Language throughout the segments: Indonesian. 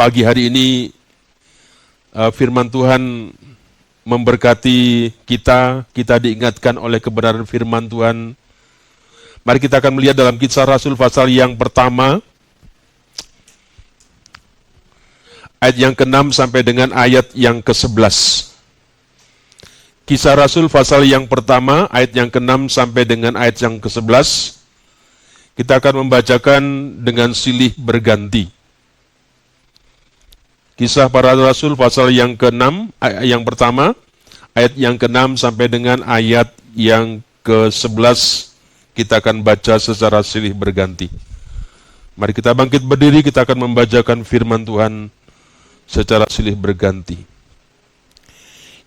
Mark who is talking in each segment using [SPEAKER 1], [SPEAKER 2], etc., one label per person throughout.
[SPEAKER 1] pagi hari ini firman Tuhan memberkati kita diingatkan oleh kebenaran firman Tuhan. Mari kita akan melihat dalam Kisah Rasul pasal yang pertama, ayat yang ke-6 sampai dengan ayat yang ke-11. Kisah Rasul pasal yang pertama, ayat yang ke-6 sampai dengan ayat yang ke-11. Kita akan membacakan dengan silih berganti. Kisah para Rasul pasal yang ke-6, ayat yang pertama, ayat yang ke-6 sampai dengan ayat yang ke-11. Kita akan baca secara silih berganti. Mari kita bangkit berdiri, kita akan membacakan firman Tuhan secara silih berganti.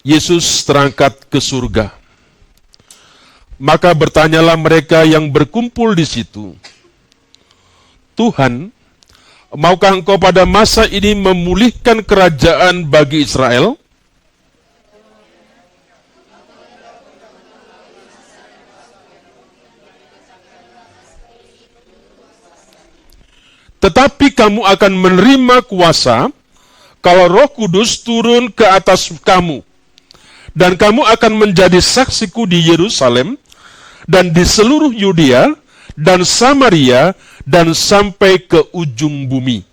[SPEAKER 1] Yesus terangkat ke surga. Maka bertanyalah mereka yang berkumpul di situ, Tuhan, maukah Engkau pada masa ini memulihkan kerajaan bagi Israel? Tetapi kamu akan menerima kuasa kalau Roh Kudus turun ke atas kamu. Dan kamu akan menjadi saksiku di Yerusalem, dan di seluruh Yudea, dan Samaria, dan sampai ke ujung bumi.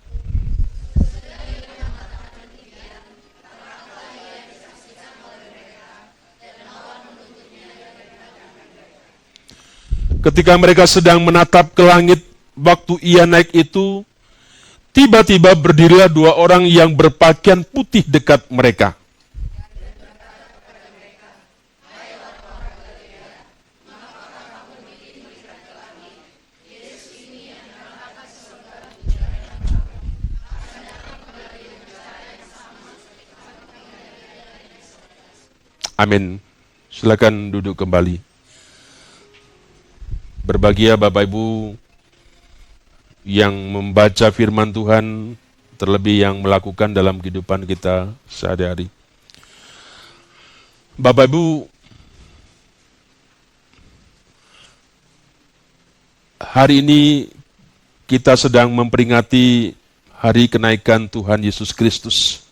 [SPEAKER 1] Ketika mereka sedang menatap ke langit, waktu ia naik itu, tiba-tiba berdirilah dua orang yang berpakaian putih dekat mereka. Amin. Silakan duduk kembali. Berbahagia Bapak Ibu yang membaca firman Tuhan, terlebih yang melakukan dalam kehidupan kita sehari-hari. Bapak Ibu, hari ini kita sedang memperingati hari kenaikan Tuhan Yesus Kristus.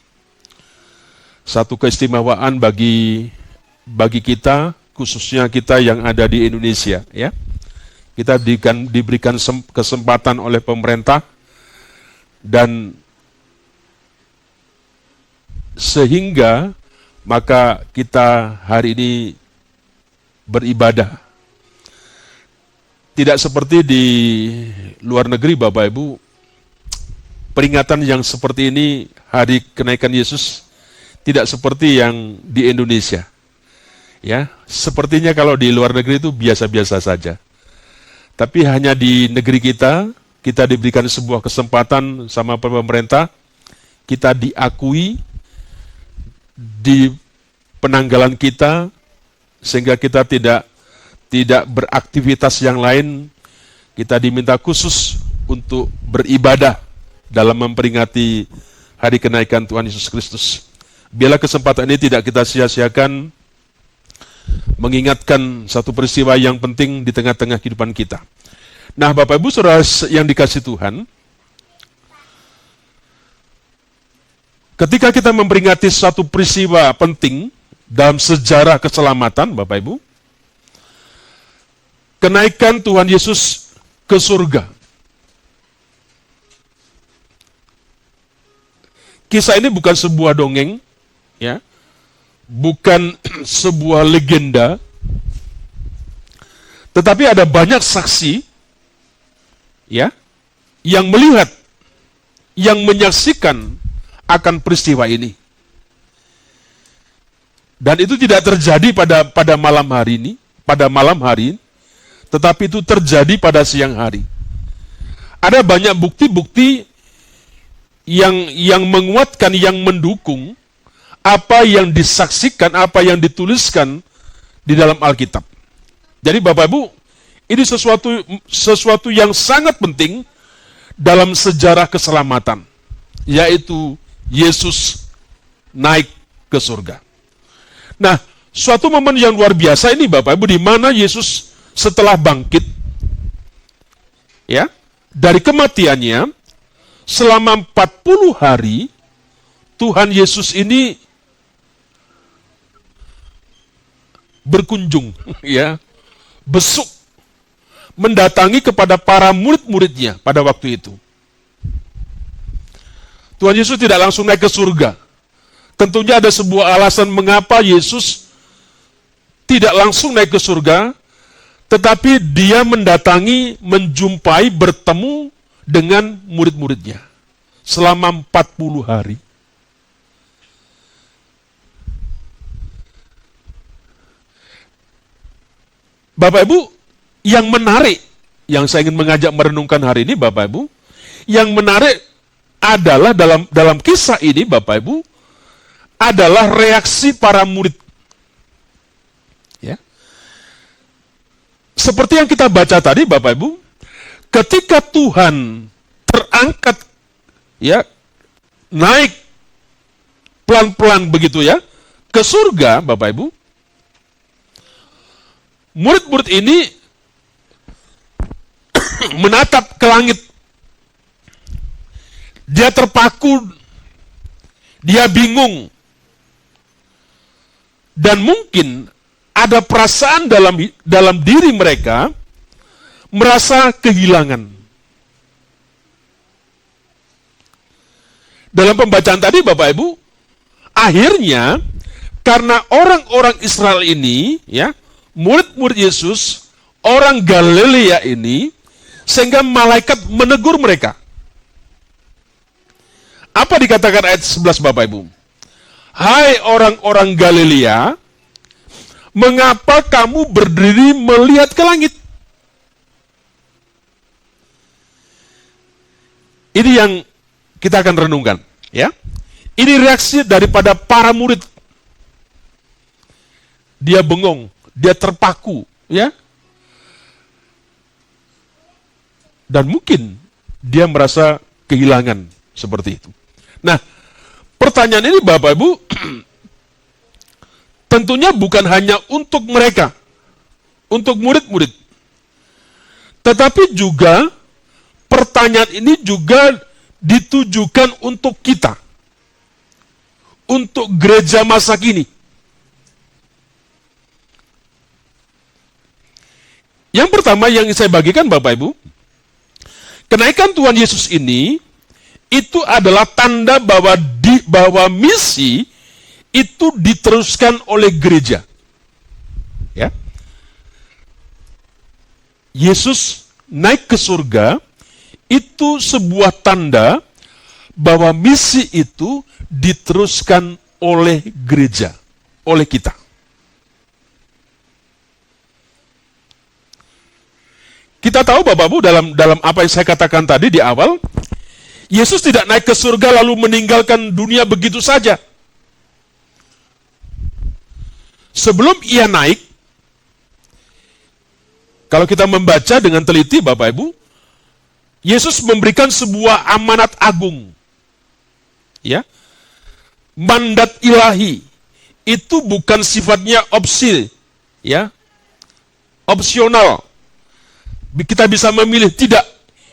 [SPEAKER 1] Satu keistimewaan bagi kita, khususnya kita yang ada di Indonesia, ya. Kita diberikan kesempatan oleh pemerintah, dan sehingga maka kita hari ini beribadah. Tidak seperti di luar negeri, Bapak Ibu, peringatan yang seperti ini, hari kenaikan Yesus, tidak seperti yang di Indonesia. Ya, sepertinya kalau di luar negeri itu biasa-biasa saja. Tapi hanya di negeri kita diberikan sebuah kesempatan sama pemerintah, kita diakui di penanggalan kita, sehingga kita tidak beraktivitas yang lain. Kita diminta khusus untuk beribadah dalam memperingati hari kenaikan Tuhan Yesus Kristus. Biarlah kesempatan ini tidak kita sia-siakan, mengingatkan satu peristiwa yang penting di tengah-tengah kehidupan kita. Nah, Bapak Ibu Saudara yang dikasih Tuhan, ketika kita memperingati satu peristiwa penting dalam sejarah keselamatan, Bapak Ibu, kenaikan Tuhan Yesus ke surga. Kisah ini bukan sebuah dongeng, ya, bukan sebuah legenda, tetapi ada banyak saksi, ya, yang melihat, yang menyaksikan akan peristiwa ini. Dan itu tidak terjadi pada malam hari, tetapi itu terjadi pada siang hari. Ada banyak bukti-bukti yang menguatkan, yang mendukung apa yang disaksikan, apa yang dituliskan di dalam Alkitab. Jadi Bapak Ibu, ini sesuatu yang sangat penting dalam sejarah keselamatan, yaitu Yesus naik ke surga. Nah, suatu momen yang luar biasa ini Bapak Ibu, di mana Yesus setelah bangkit, ya, dari kematiannya, selama 40 hari Tuhan Yesus ini berkunjung, ya, besuk, mendatangi kepada para murid-muridnya pada waktu itu. Tuhan Yesus tidak langsung naik ke surga. Tentunya ada sebuah alasan mengapa Yesus tidak langsung naik ke surga, tetapi dia mendatangi, menjumpai, bertemu dengan murid-muridnya selama 40 hari. Bapak Ibu, yang menarik, yang saya ingin mengajak merenungkan hari ini, Bapak Ibu, yang menarik adalah dalam kisah ini, Bapak Ibu, adalah reaksi para murid. Ya. Seperti yang kita baca tadi, Bapak Ibu, ketika Tuhan terangkat, ya, naik pelan-pelan begitu ya, ke surga, Bapak Ibu, murid-murid ini menatap ke langit. Dia terpaku, dia bingung. Dan mungkin ada perasaan dalam diri mereka merasa kehilangan. Dalam pembacaan tadi Bapak Ibu, akhirnya karena orang-orang Israel ini, ya, murid-murid Yesus, orang Galilea ini, sehingga malaikat menegur mereka. Apa dikatakan ayat 11 Bapak Ibu? Hai orang-orang Galilea, mengapa kamu berdiri melihat ke langit? Ini yang kita akan renungkan, ya. Ini reaksi daripada para murid. Dia bengong, dia terpaku, ya. Dan mungkin dia merasa kehilangan seperti itu. Nah, pertanyaan ini Bapak Ibu, tentunya bukan hanya untuk mereka, untuk murid-murid. Tetapi juga, pertanyaan ini juga ditujukan untuk kita. Untuk gereja masa kini. Yang pertama yang saya bagikan Bapak Ibu, kenaikan Tuhan Yesus ini, itu adalah tanda bahwa misi itu diteruskan oleh gereja. Ya. Yesus naik ke surga itu sebuah tanda bahwa misi itu diteruskan oleh gereja, oleh kita. Kita tahu Bapak Ibu dalam apa yang saya katakan tadi di awal, Yesus tidak naik ke surga lalu meninggalkan dunia begitu saja. Sebelum ia naik, kalau kita membaca dengan teliti Bapak Ibu, Yesus memberikan sebuah amanat agung. Ya. Mandat ilahi itu bukan sifatnya opsi, ya. Opsional. Kita bisa memilih, tidak.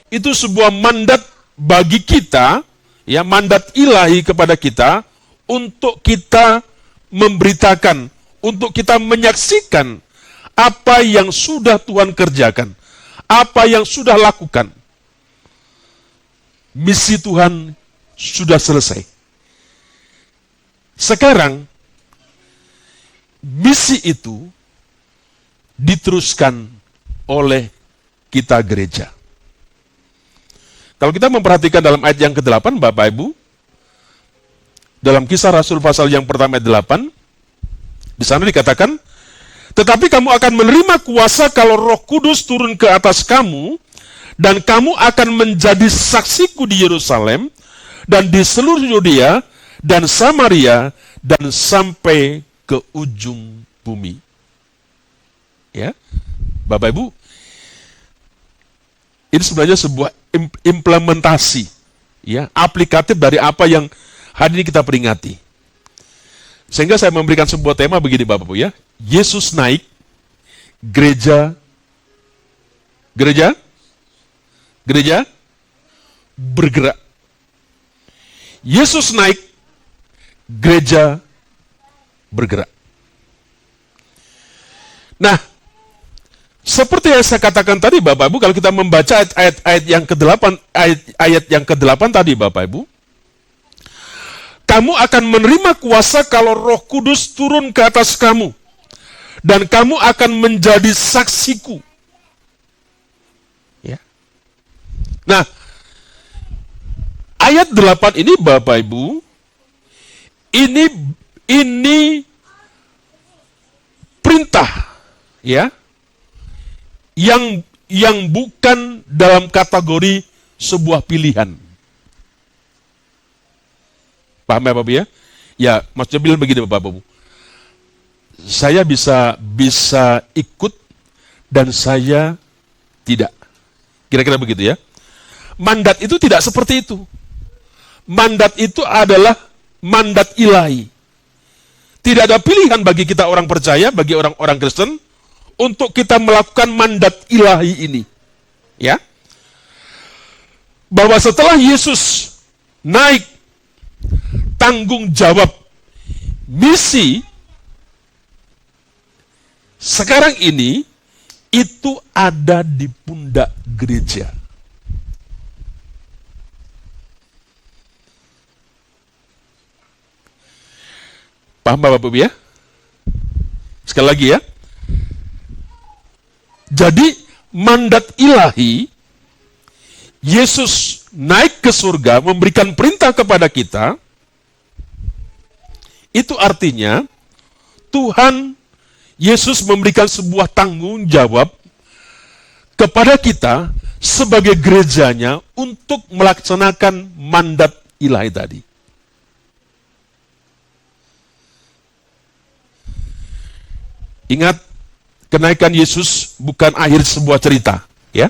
[SPEAKER 1] Itu sebuah mandat bagi kita, ya, mandat ilahi kepada kita untuk kita memberitakan, untuk kita menyaksikan apa yang sudah Tuhan kerjakan, apa yang sudah lakukan. Misi Tuhan sudah selesai. Sekarang misi itu diteruskan oleh kita gereja. Kalau kita memperhatikan dalam ayat yang ke-8, Bapak Ibu, dalam Kisah Rasul pasal yang pertama ayat 8, di sana dikatakan, tetapi kamu akan menerima kuasa kalau Roh Kudus turun ke atas kamu, dan kamu akan menjadi saksiku di Yerusalem, dan di seluruh Yudea, dan Samaria, dan sampai ke ujung bumi. Ya, Bapak Ibu, ini sebenarnya sebuah implementasi, ya, aplikatif dari apa yang hari ini kita peringati. Sehingga saya memberikan sebuah tema begini Bapak Ibu, ya. Yesus naik, gereja bergerak. Yesus naik, gereja bergerak. Nah, seperti yang saya katakan tadi Bapak Ibu, kalau kita membaca ayat yang ke-8, ayat yang ke-8 tadi Bapak Ibu, kamu akan menerima kuasa kalau Roh Kudus turun ke atas kamu, dan kamu akan menjadi saksiku. Ya. Nah, ayat 8 ini Bapak Ibu, ini perintah, ya, yang bukan dalam kategori sebuah pilihan. Paham ya Bapak ya? Ya, maksudnya bilang begini Bapak Ibu. Saya bisa ikut dan saya tidak. Kira-kira begitu ya. Mandat itu tidak seperti itu. Mandat itu adalah mandat ilahi. Tidak ada pilihan bagi kita orang percaya, bagi orang-orang Kristen, untuk kita melakukan mandat ilahi ini. Ya. Bahwa setelah Yesus naik, tanggung jawab misi sekarang ini itu ada di pundak gereja. Paham Bapak Ibu ya? Sekali lagi ya. Jadi mandat ilahi, Yesus naik ke surga memberikan perintah kepada kita, itu artinya Tuhan Yesus memberikan sebuah tanggung jawab kepada kita sebagai gerejanya untuk melaksanakan mandat ilahi tadi. Ingat, kenaikan Yesus bukan akhir sebuah cerita, ya.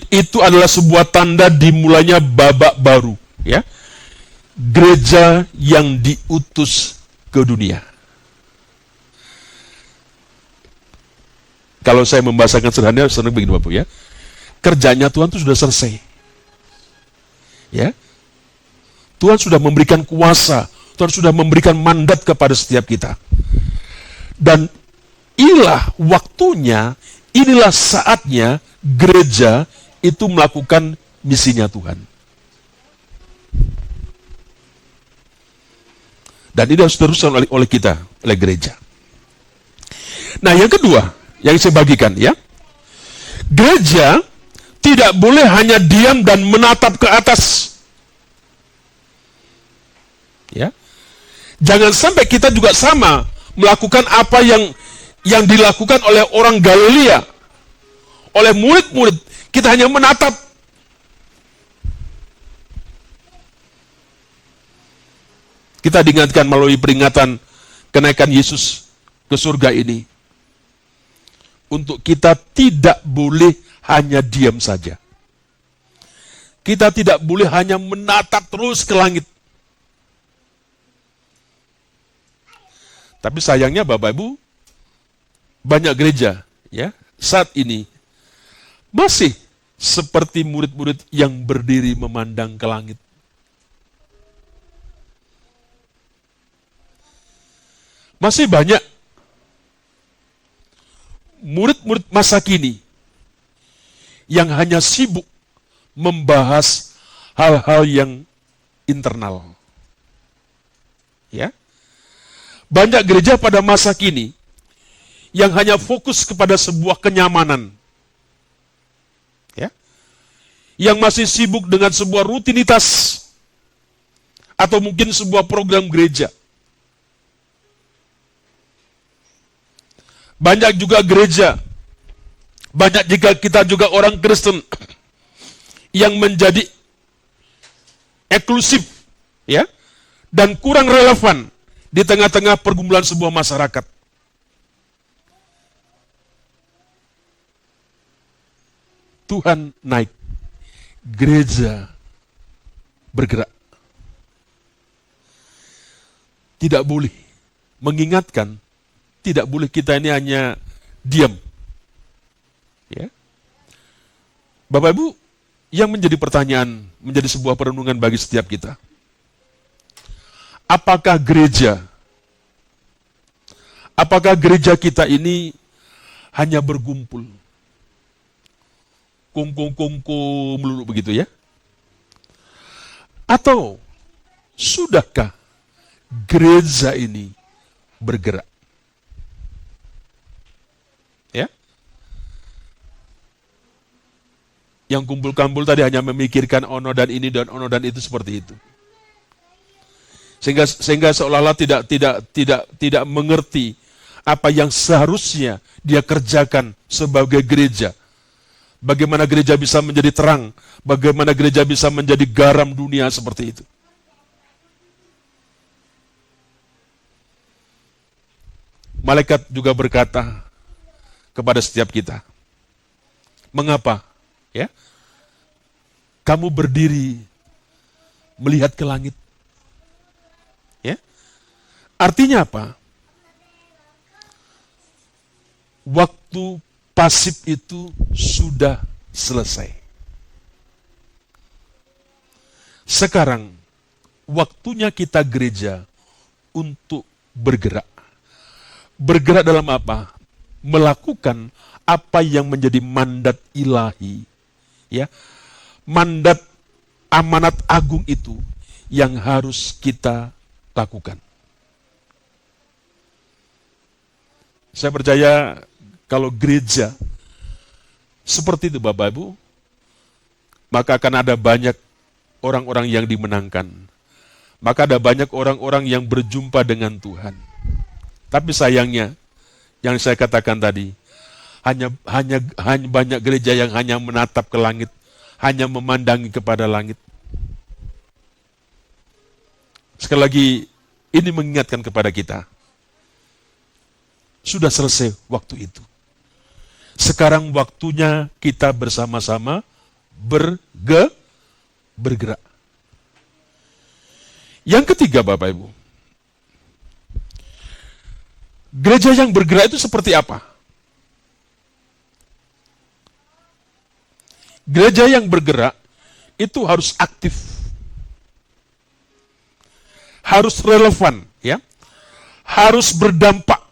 [SPEAKER 1] Itu adalah sebuah tanda dimulainya babak baru, ya. Gereja yang diutus ke dunia. Kalau saya membahasakan sederhana, begini Bapak ya. Kerjanya Tuhan itu sudah selesai. Ya. Tuhan sudah memberikan kuasa, Tuhan sudah memberikan mandat kepada setiap kita. Dan inilah waktunya, inilah saatnya gereja itu melakukan misinya Tuhan. Dan ini harus diteruskan oleh kita, oleh gereja. Nah, yang kedua, yang saya bagikan ya, gereja tidak boleh hanya diam dan menatap ke atas. Ya, jangan sampai kita juga sama melakukan apa yang dilakukan oleh orang Galilea, oleh murid-murid. Kita hanya menatap. Kita diingatkan melalui peringatan kenaikan Yesus ke surga ini, untuk kita tidak boleh hanya diam saja. Kita tidak boleh hanya menatap terus ke langit. Tapi sayangnya Bapak Ibu, banyak gereja ya saat ini masih seperti murid-murid yang berdiri memandang ke langit. Masih banyak murid-murid masa kini yang hanya sibuk membahas hal-hal yang internal. Ya. Banyak gereja pada masa kini yang hanya fokus kepada sebuah kenyamanan. Ya. Yang masih sibuk dengan sebuah rutinitas atau mungkin sebuah program gereja. Banyak juga gereja, banyak jika kita juga orang Kristen yang menjadi eksklusif, ya, dan kurang relevan di tengah-tengah pergumulan sebuah masyarakat. Tuhan naik, gereja bergerak. Tidak boleh mengingatkan. Tidak boleh kita ini hanya diam. Ya. Bapak Ibu, yang menjadi pertanyaan, menjadi sebuah perenungan bagi setiap kita. apakah gereja kita ini hanya berkumpul, kungkum melulu begitu ya? Atau sudahkah gereja ini bergerak? Ya? Yang kumpul-kumpul tadi hanya memikirkan ono dan ini dan ono dan itu seperti itu. Sehingga seolah-olah tidak mengerti apa yang seharusnya dia kerjakan sebagai gereja. Bagaimana gereja bisa menjadi terang, bagaimana gereja bisa menjadi garam dunia seperti itu. Malaikat juga berkata kepada setiap kita, mengapa ya kamu berdiri melihat ke langit? Ya, artinya apa? Waktu pasif itu sudah selesai. Sekarang waktunya kita gereja untuk bergerak. Bergerak dalam apa? Melakukan apa yang menjadi mandat ilahi. Ya. Mandat amanat agung itu yang harus kita lakukan. Saya percaya kalau gereja seperti itu Bapak Ibu, maka akan ada banyak orang-orang yang dimenangkan. Maka ada banyak orang-orang yang berjumpa dengan Tuhan. Tapi sayangnya, yang saya katakan tadi, hanya banyak gereja yang hanya menatap ke langit, hanya memandangi kepada langit. Sekali lagi, ini mengingatkan kepada kita, sudah selesai waktu itu. Sekarang waktunya kita bersama-sama bergerak. Yang ketiga Bapak Ibu, gereja yang bergerak itu seperti apa? Gereja yang bergerak itu harus aktif, harus relevan, ya, harus berdampak.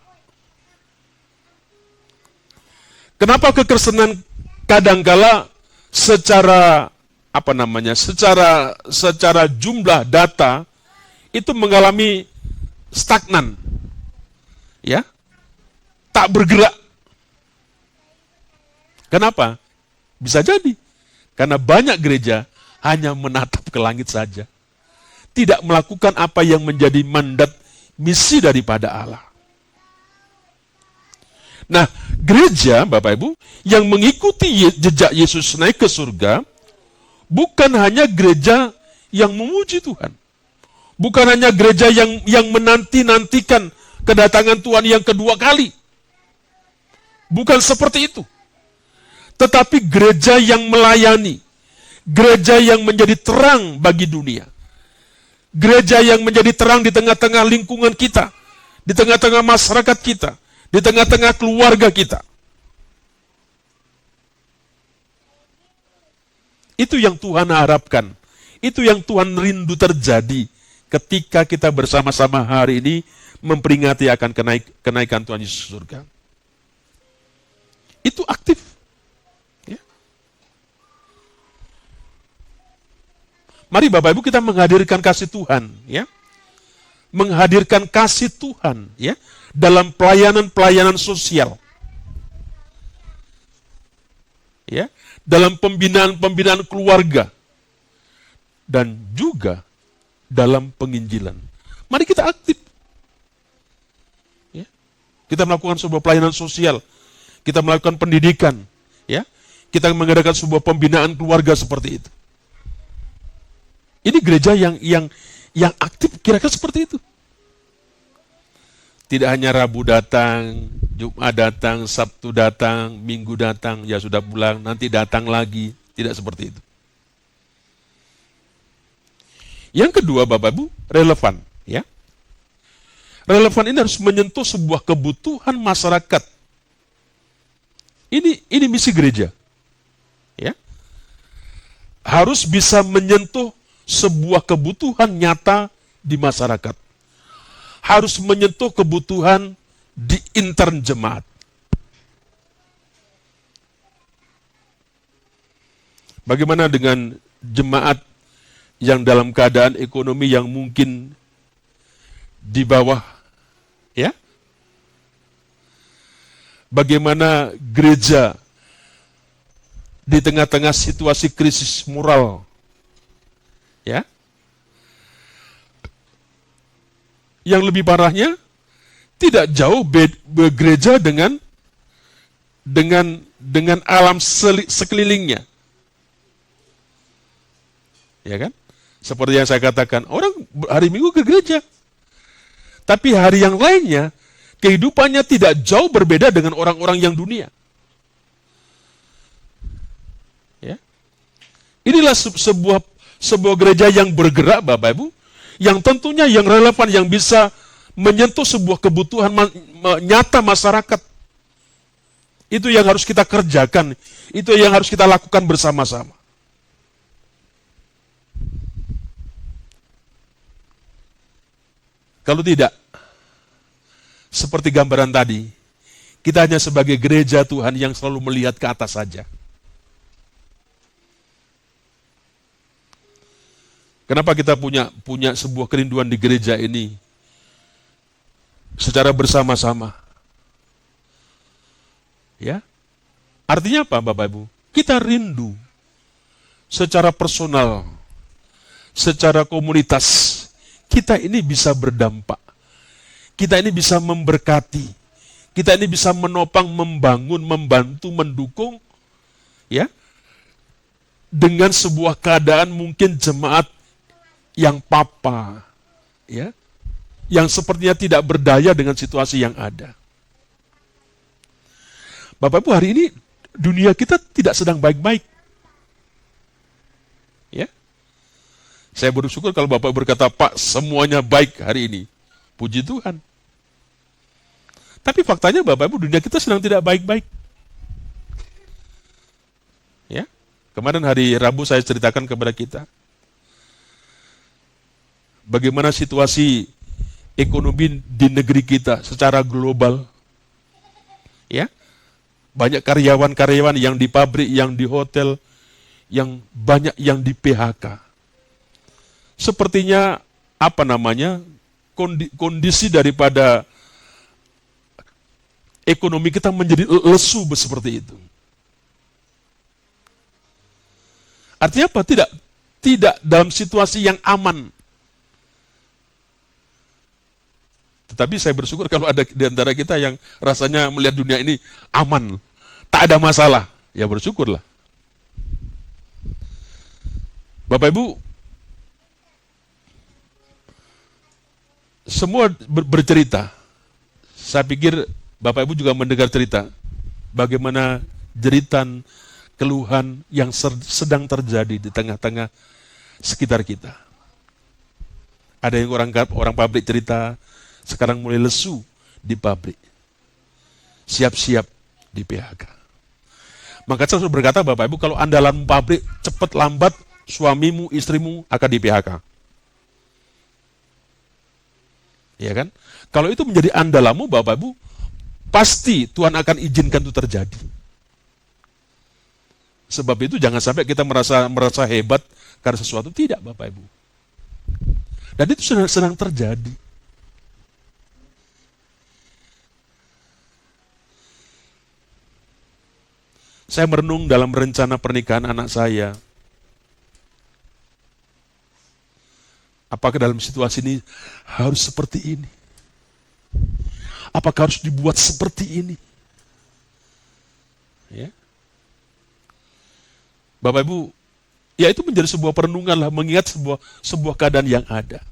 [SPEAKER 1] Kenapa kekristenan kadangkala secara secara jumlah data itu mengalami stagnan, ya, tak bergerak. Kenapa? Bisa jadi karena banyak gereja hanya menatap ke langit saja, tidak melakukan apa yang menjadi mandat misi daripada Allah. Nah, gereja, Bapak Ibu, yang mengikuti jejak Yesus naik ke surga, bukan hanya gereja yang memuji Tuhan. Bukan hanya gereja yang menanti-nantikan kedatangan Tuhan yang kedua kali. Bukan seperti itu. Tetapi gereja yang melayani. Gereja yang menjadi terang bagi dunia. Gereja yang menjadi terang di tengah-tengah lingkungan kita. Di tengah-tengah masyarakat kita. Di tengah-tengah keluarga kita. Itu yang Tuhan harapkan. Itu yang Tuhan rindu terjadi ketika kita bersama-sama hari ini memperingati akan kenaikan Tuhan Yesus surga. Itu aktif. Ya. Mari Bapak Ibu kita menghadirkan kasih Tuhan. Ya. Menghadirkan kasih Tuhan. Ya. Dalam pelayanan-pelayanan sosial. Ya, dalam pembinaan-pembinaan keluarga. Dan juga dalam penginjilan. Mari kita aktif. Ya. Kita melakukan sebuah pelayanan sosial. Kita melakukan pendidikan. Ya. Kita mengadakan sebuah pembinaan keluarga seperti itu. Ini gereja yang aktif kira-kira seperti itu. Tidak hanya Rabu datang, Jumat datang, Sabtu datang, Minggu datang, ya sudah pulang, nanti datang lagi. Tidak seperti itu. Yang kedua, Bapak Ibu, relevan. Ya. Relevan ini harus menyentuh sebuah kebutuhan masyarakat. Ini misi gereja. Ya. Harus bisa menyentuh sebuah kebutuhan nyata di masyarakat. harus menyentuh kebutuhan di intern jemaat. Bagaimana dengan jemaat yang dalam keadaan ekonomi yang mungkin di bawah, ya? Bagaimana gereja di tengah-tengah situasi krisis moral, ya? Yang lebih parahnya, tidak jauh gereja dengan alam sekelilingnya. Ya kan? Seperti yang saya katakan, orang hari Minggu ke gereja. Tapi hari yang lainnya, kehidupannya tidak jauh berbeda dengan orang-orang yang dunia. Ya. Inilah sebuah gereja yang bergerak, Bapak Ibu, yang tentunya yang relevan, yang bisa menyentuh sebuah kebutuhan nyata masyarakat. Itu yang harus kita kerjakan, itu yang harus kita lakukan bersama-sama. Kalau tidak, seperti gambaran tadi, kita hanya sebagai gereja Tuhan yang selalu melihat ke atas saja. Kenapa kita punya sebuah kerinduan di gereja ini secara bersama-sama? Ya, artinya apa, Bapak Ibu? Kita rindu secara personal, secara komunitas. Kita ini bisa berdampak. Kita ini bisa memberkati. Kita ini bisa menopang, membangun, membantu, mendukung, ya, dengan sebuah keadaan mungkin jemaat yang papa, ya, yang sepertinya tidak berdaya dengan situasi yang ada. Bapak Ibu, hari ini dunia kita tidak sedang baik-baik. Ya. Saya bersyukur kalau Bapak berkata, Pak, semuanya baik hari ini. Puji Tuhan. Tapi faktanya Bapak Ibu, dunia kita sedang tidak baik-baik. Ya. Kemarin hari Rabu saya ceritakan kepada kita bagaimana situasi ekonomi di negeri kita secara global. Ya. Banyak karyawan-karyawan yang di pabrik, yang di hotel, yang banyak yang di PHK. Sepertinya kondisi daripada ekonomi kita menjadi lesu seperti itu. Artinya apa? Tidak dalam situasi yang aman. Tetapi saya bersyukur kalau ada di antara kita yang rasanya melihat dunia ini aman, tak ada masalah, ya bersyukurlah. Bapak Ibu, semua bercerita. Saya pikir Bapak Ibu juga mendengar cerita bagaimana jeritan, keluhan yang sedang terjadi di tengah-tengah sekitar kita. Ada yang orang pabrik cerita sekarang mulai lesu di pabrik, siap-siap di PHK. Maka saya berkata, Bapak Ibu, kalau andalan pabrik cepat lambat, suamimu, istrimu akan di PHK. Ya kan? Kalau itu menjadi andalamu, Bapak Ibu, pasti Tuhan akan izinkan itu terjadi. Sebab itu jangan sampai kita merasa hebat karena sesuatu. Tidak, Bapak Ibu. Dan itu sedang terjadi. Saya merenung dalam rencana pernikahan anak saya. Apakah dalam situasi ini harus seperti ini? Apakah harus dibuat seperti ini? Ya. Bapak Ibu, ya itu menjadi sebuah perenungan lah, mengingat sebuah keadaan yang ada.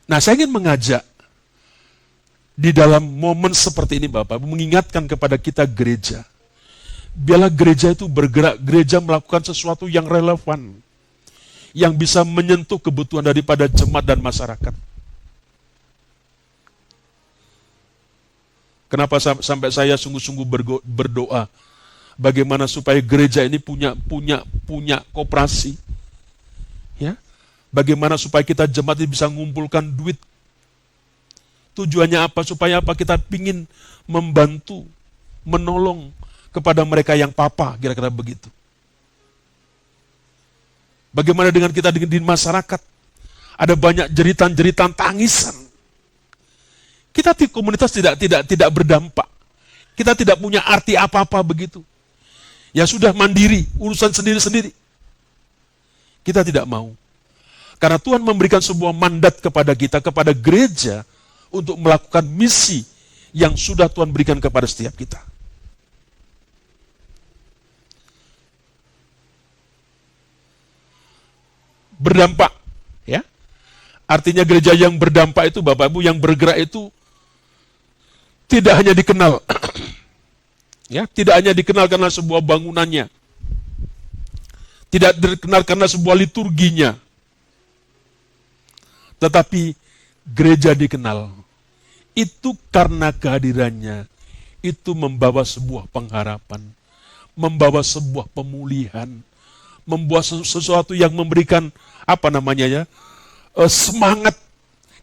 [SPEAKER 1] Nah, saya ingin mengajak di dalam momen seperti ini, Bapak Ibu, mengingatkan kepada kita gereja. Biarlah gereja itu bergerak, gereja melakukan sesuatu yang relevan, yang bisa menyentuh kebutuhan daripada jemaat dan masyarakat. Kenapa sampai saya sungguh-sungguh berdoa bagaimana supaya gereja ini punya koperasi, ya, Bagaimana supaya kita jemaat ini bisa mengumpulkan duit. Tujuannya apa? Supaya apa? Kita ingin membantu, menolong kepada mereka yang papa, kira-kira begitu. Bagaimana dengan kita di masyarakat? Ada banyak jeritan-jeritan tangisan. Kita di komunitas tidak berdampak. Kita tidak punya arti apa-apa begitu. Ya sudah mandiri, urusan sendiri-sendiri. Kita tidak mau. Karena Tuhan memberikan sebuah mandat kepada kita, kepada gereja, untuk melakukan misi yang sudah Tuhan berikan kepada setiap kita. Berdampak, ya. Artinya gereja yang berdampak itu, Bapak Ibu, yang bergerak itu tidak hanya dikenal, ya, tidak hanya dikenal karena sebuah bangunannya, tidak dikenal karena sebuah liturginya, tetapi gereja dikenal itu karena kehadirannya itu membawa sebuah pengharapan, membawa sebuah pemulihan, membuat sesuatu yang memberikan semangat,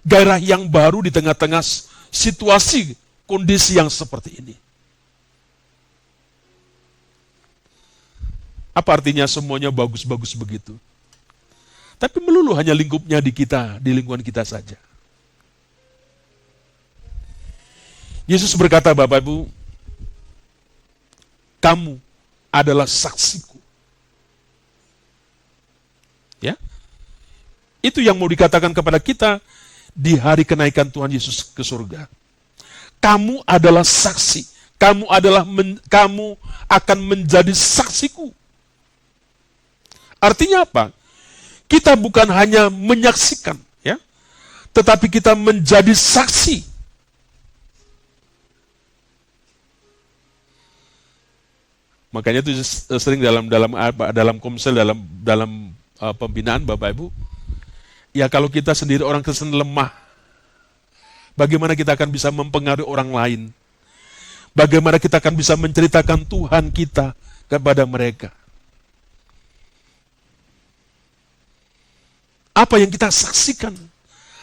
[SPEAKER 1] gairah yang baru di tengah-tengah situasi kondisi yang seperti ini. Apa artinya semuanya bagus-bagus begitu? Tapi melulu hanya lingkupnya di kita, di lingkungan kita saja. Yesus berkata, Bapak Ibu, kamu adalah saksiku. Ya, itu yang mau dikatakan kepada kita di hari kenaikan Tuhan Yesus ke surga. Kamu adalah saksi. Kamu akan menjadi saksiku. Artinya apa? Kita bukan hanya menyaksikan, ya, tetapi kita menjadi saksi. Makanya itu sering dalam komsel, dalam pembinaan, Bapak Ibu, ya kalau kita sendiri orang Kristen lemah, bagaimana kita akan bisa mempengaruhi orang lain? Bagaimana kita akan bisa menceritakan Tuhan kita kepada mereka? Apa yang kita saksikan?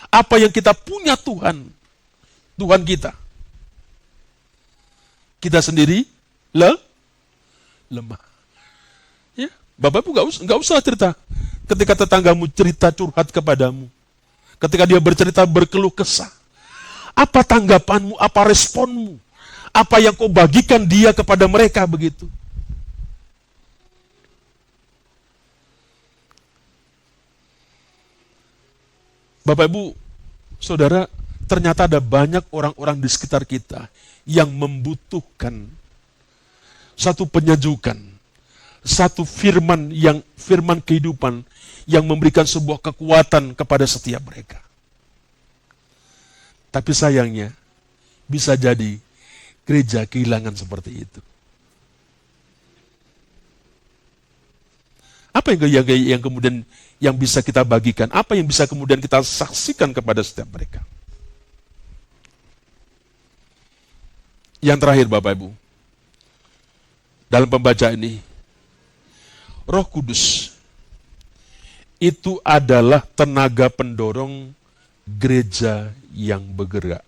[SPEAKER 1] Apa yang kita punya Tuhan kita. Kita sendiri lemah. Ya, Bapak Ibu nggak usah cerita. Ketika tetanggamu cerita curhat kepadamu, ketika dia bercerita berkeluh kesah, apa tanggapanmu, apa responmu, apa yang kau bagikan dia kepada mereka begitu? Bapak Ibu, Saudara, ternyata ada banyak orang-orang di sekitar kita yang membutuhkan satu penyejukan, satu firman kehidupan yang memberikan sebuah kekuatan kepada setiap mereka. Tapi sayangnya, bisa jadi gereja kehilangan seperti itu. Apa yang kemudian yang bisa kita bagikan? Apa yang bisa kemudian kita saksikan kepada setiap mereka? Yang terakhir, Bapak Ibu, dalam pembacaan ini, Roh Kudus itu adalah tenaga pendorong gereja yang bergerak.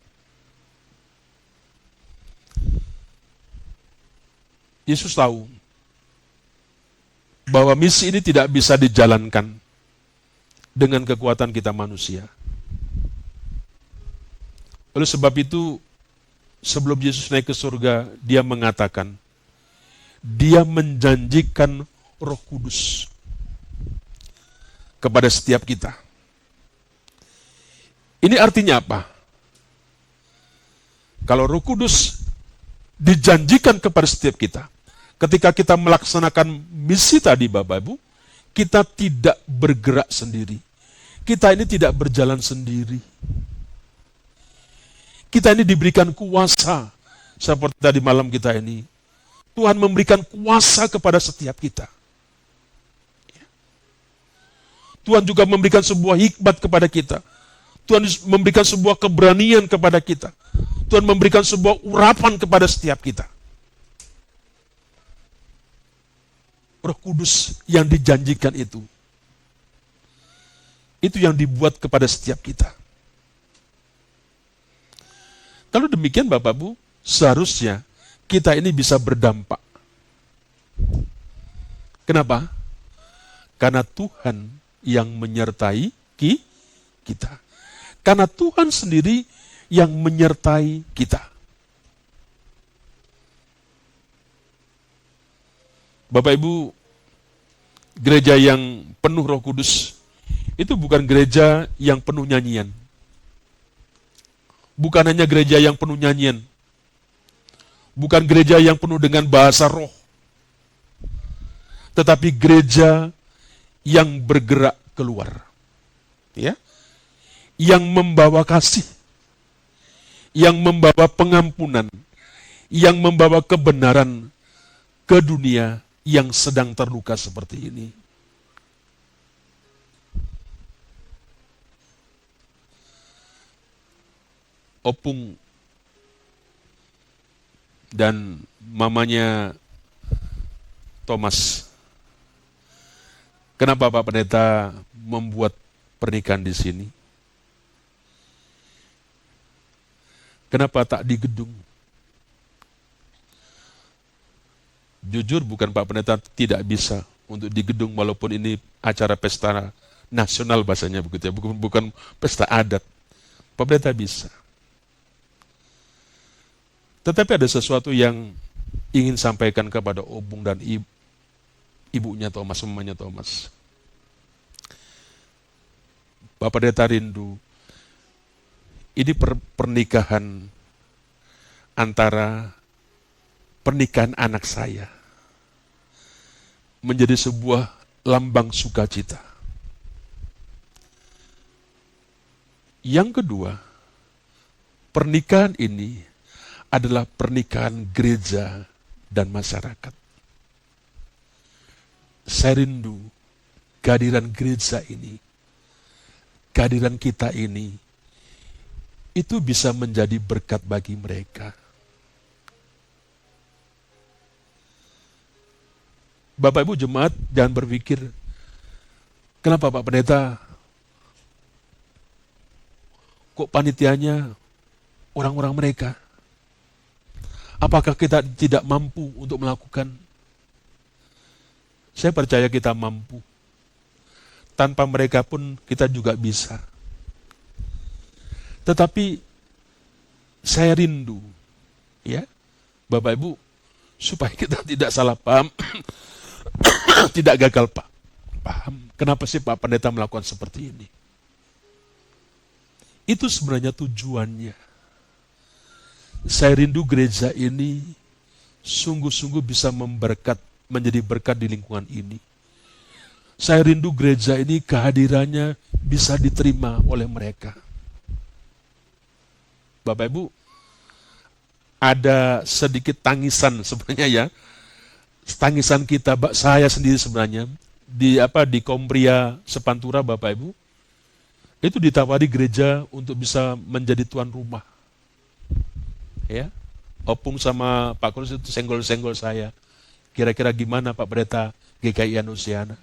[SPEAKER 1] Yesus tahu bahwa misi ini tidak bisa dijalankan dengan kekuatan kita manusia. Oleh sebab itu, sebelum Yesus naik ke surga, dia mengatakan, dia menjanjikan Roh Kudus kepada setiap kita. Ini artinya apa? Kalau Roh Kudus dijanjikan kepada setiap kita, ketika kita melaksanakan misi tadi, Bapak Ibu, kita tidak bergerak sendiri. Kita ini tidak berjalan sendiri. Kita ini diberikan kuasa, seperti tadi malam kita ini. Tuhan memberikan kuasa kepada setiap kita. Tuhan juga memberikan sebuah hikmat kepada kita. Tuhan memberikan sebuah keberanian kepada kita. Tuhan memberikan sebuah urapan kepada setiap kita. Roh Kudus yang dijanjikan itu Itu yang dibuat kepada setiap kita. Kalau demikian Bapak Ibu, seharusnya kita ini bisa berdampak. Kenapa? Karena Tuhan yang menyertai kita. Karena Tuhan sendiri yang menyertai kita. Bapak Ibu, gereja yang penuh Roh Kudus itu bukan gereja yang penuh nyanyian. Bukan hanya gereja yang penuh nyanyian. Bukan gereja yang penuh dengan bahasa roh. Tetapi gereja yang bergerak keluar. Ya. Yang membawa kasih. Yang membawa pengampunan. Yang membawa kebenaran ke dunia yang sedang terluka seperti ini. Opung dan mamanya Thomas. Kenapa Pak Pendeta membuat pernikahan di sini? Kenapa tak di gedung? Jujur bukan Pak Pendeta tidak bisa untuk di gedung walaupun ini acara pesta nasional bahasanya begitu ya, bukan pesta adat. Pak Pendeta bisa. Tetapi ada sesuatu yang ingin sampaikan kepada Opung dan ibunya Thomas, mamanya Thomas. Bapak Pendeta rindu, ini pernikahan antara pernikahan anak saya menjadi sebuah lambang sukacita. Yang kedua, pernikahan ini adalah pernikahan gereja dan masyarakat. Saya rindu kehadiran gereja ini, kehadiran kita ini, itu bisa menjadi berkat bagi mereka. Bapak Ibu jemaat jangan berpikir, kenapa Pak Pendeta kok panitianya orang-orang mereka? Apakah kita tidak mampu untuk melakukan? Saya percaya kita mampu. Tanpa mereka pun kita juga bisa. Tetapi saya rindu, ya, Bapak Ibu, supaya kita tidak salah paham, tidak gagal paham. Kenapa sih Pak Pendeta melakukan seperti ini? Itu sebenarnya tujuannya. Saya rindu gereja ini sungguh-sungguh bisa menjadi berkat di lingkungan ini. Saya rindu gereja ini kehadirannya bisa diterima oleh mereka. Bapak Ibu, ada sedikit tangisan sebenarnya ya. Tangisan kita, saya sendiri sebenarnya di Kompria Sepantura Bapak Ibu, itu ditawari gereja untuk bisa menjadi tuan rumah. Ya, Opung sama Pak Kurus itu senggol-senggol saya. Kira-kira gimana Pak Pendeta GKI Anusiana?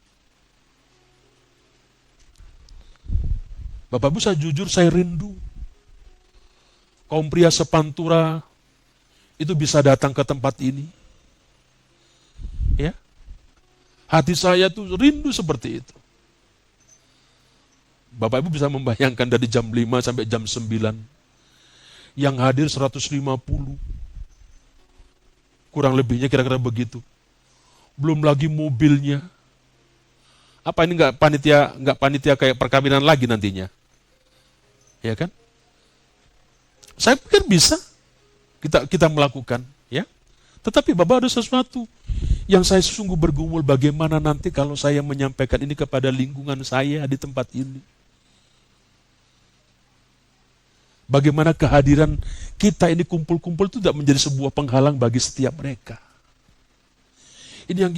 [SPEAKER 1] Bapak Ibu, saya jujur, saya rindu kaum pria Sepantura itu bisa datang ke tempat ini. Ya, hati saya tuh rindu seperti itu. Bapak Ibu bisa membayangkan dari jam 5 sampai jam 9. Yang hadir 150. Kurang lebihnya kira-kira begitu. Belum lagi mobilnya. Apa ini nggak panitia kayak perkawinan lagi nantinya? Ya kan? Saya pikir bisa kita melakukan, ya. Tetapi Bapak, ada sesuatu yang saya sungguh bergumul, bagaimana nanti kalau saya menyampaikan ini kepada lingkungan saya di tempat ini. Bagaimana kehadiran kita ini kumpul-kumpul itu tidak menjadi sebuah penghalang bagi setiap mereka. Ini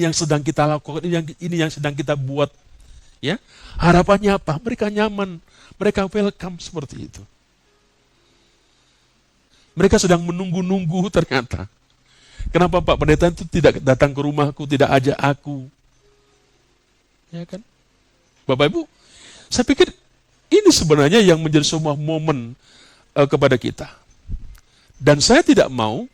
[SPEAKER 1] yang sedang kita lakukan, ini yang sedang kita buat. Ya, harapannya apa? Mereka nyaman, mereka welcome seperti itu. Mereka sedang menunggu-nunggu ternyata. Kenapa Pak Pendeta itu tidak datang ke rumahku, tidak ajak aku? Ya kan? Bapak Ibu, Saya pikir ini sebenarnya yang menjadi sebuah momen kepada kita. Dan saya tidak mau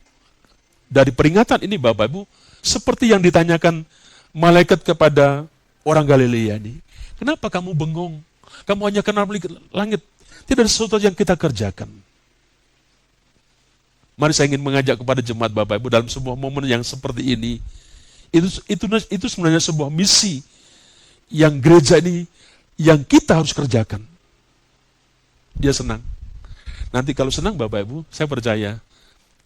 [SPEAKER 1] dari peringatan ini Bapak Ibu, seperti yang ditanyakan malaikat kepada orang Galilea ini. Kenapa kamu bengong? Kamu hanya kenal langit. Tidak ada sesuatu yang kita kerjakan. Mari saya ingin mengajak kepada jemaat Bapak Ibu dalam sebuah momen yang seperti ini. Itu sebenarnya sebuah misi yang gereja ini, yang kita harus kerjakan. Dia senang. Nanti kalau senang Bapak Ibu, saya percaya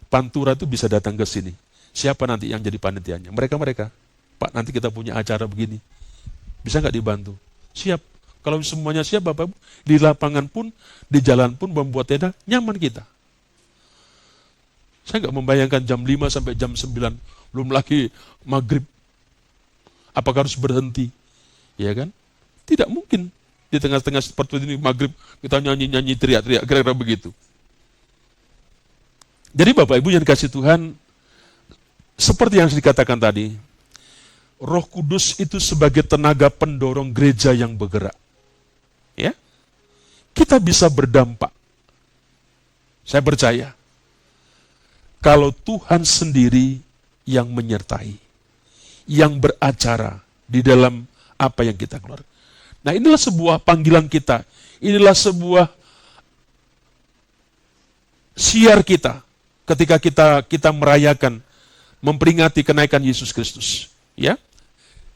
[SPEAKER 1] Pantura itu bisa datang ke sini. Siapa nanti yang jadi panitianya? Mereka. Pak, nanti kita punya acara begini. Bisa nggak dibantu? Siap. Kalau semuanya siap Bapak Ibu, di lapangan pun, di jalan pun membuat tenda, nyaman kita. Saya nggak membayangkan jam 5 sampai jam 9, belum lagi maghrib. Apakah harus berhenti? Ya kan? Tidak mungkin. Di tengah-tengah seperti ini maghrib, kita nyanyi-nyanyi, teriak-teriak, kira-kira begitu. Jadi Bapak Ibu yang dikasih Tuhan, seperti yang dikatakan tadi, Roh Kudus itu sebagai tenaga pendorong gereja yang bergerak. Ya, kita bisa berdampak. Saya percaya, kalau Tuhan sendiri yang menyertai, yang beracara di dalam apa yang kita keluarkan. Nah, inilah sebuah panggilan kita. Inilah sebuah siar kita ketika kita merayakan, memperingati kenaikan Yesus Kristus. Ya,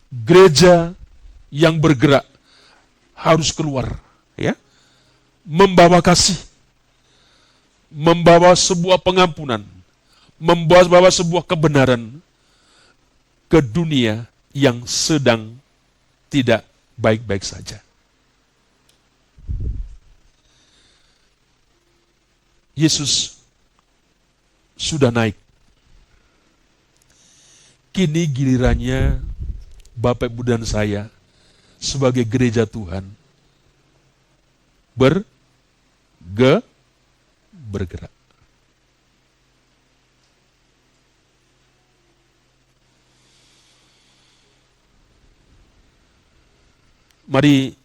[SPEAKER 1] gereja yang bergerak harus keluar, ya, membawa kasih, membawa sebuah pengampunan, membawa sebuah kebenaran ke dunia yang sedang tidak baik-baik saja. Yesus sudah naik. Kini gilirannya Bapak Ibu dan saya sebagai gereja Tuhan bergerak. Mari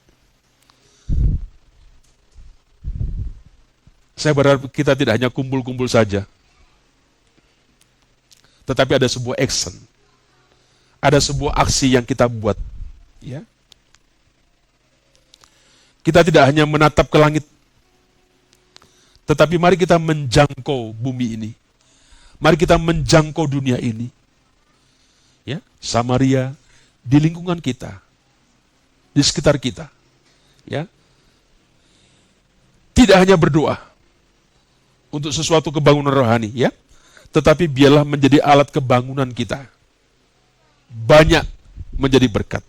[SPEAKER 1] saya berharap kita tidak hanya kumpul-kumpul saja, tetapi ada sebuah action, ada sebuah aksi yang kita buat. Ya, kita tidak hanya menatap ke langit, tetapi mari kita menjangkau bumi ini. Mari kita menjangkau dunia ini. Ya, Samaria di lingkungan kita, di sekitar kita. Ya, tidak hanya berdoa untuk sesuatu kebangunan rohani, ya, tetapi biarlah menjadi alat kebangunan kita. Banyak menjadi berkat.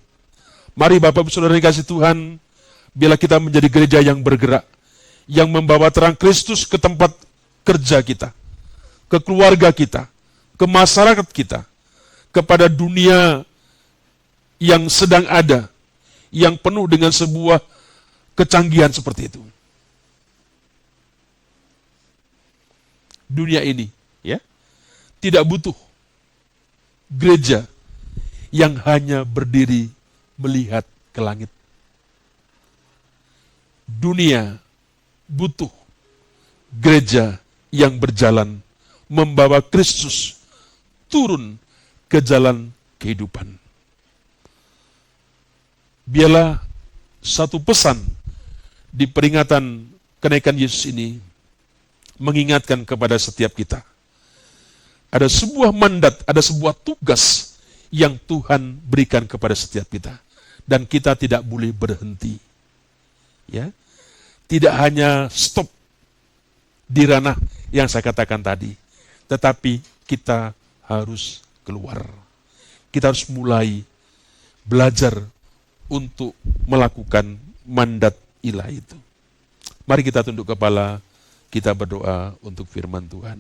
[SPEAKER 1] Mari Bapak Ibu Saudara dikasih Tuhan, biarlah kita menjadi gereja yang bergerak, yang membawa terang Kristus ke tempat kerja kita, ke keluarga kita, ke masyarakat kita, kepada dunia yang sedang ada, yang penuh dengan sebuah kecanggihan seperti itu. Dunia ini, ya, tidak butuh gereja yang hanya berdiri melihat ke langit. Dunia butuh gereja yang berjalan membawa Kristus turun ke jalan kehidupan. Biarlah satu pesan di peringatan kenaikan Yesus ini mengingatkan kepada setiap kita. Ada sebuah mandat, ada sebuah tugas yang Tuhan berikan kepada setiap kita. Dan kita tidak boleh berhenti. Ya, tidak hanya stop di ranah yang saya katakan tadi, tetapi kita harus keluar. Kita harus mulai belajar untuk melakukan mandat ilahi itu. Mari kita tunduk kepala, kita berdoa untuk firman Tuhan.